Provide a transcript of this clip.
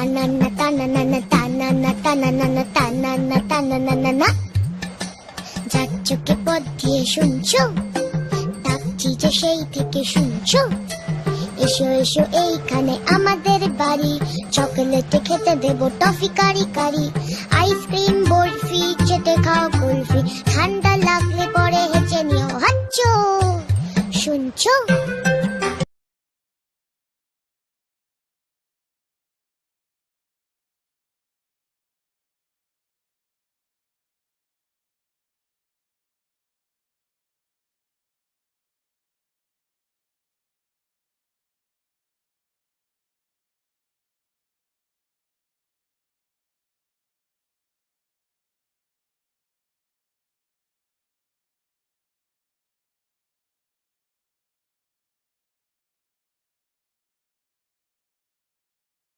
তানান্না তানান্না তানান্না তানান্না তানান্না তানান্না। যার চোখে পথ দিয়ে শুনছো, ডাকছি যে সেই থেকে শুনছো। এসো এসো এইখানে আমাদের বাড়ি, চকলেটে খেতে দেবো টফি কারি কারি। আইসক্রিম বরফি চেটে খাও কুলফি, ঠান্ডা লাগলে পরে হেঁচে নিও হাচ্চো। শুনছো?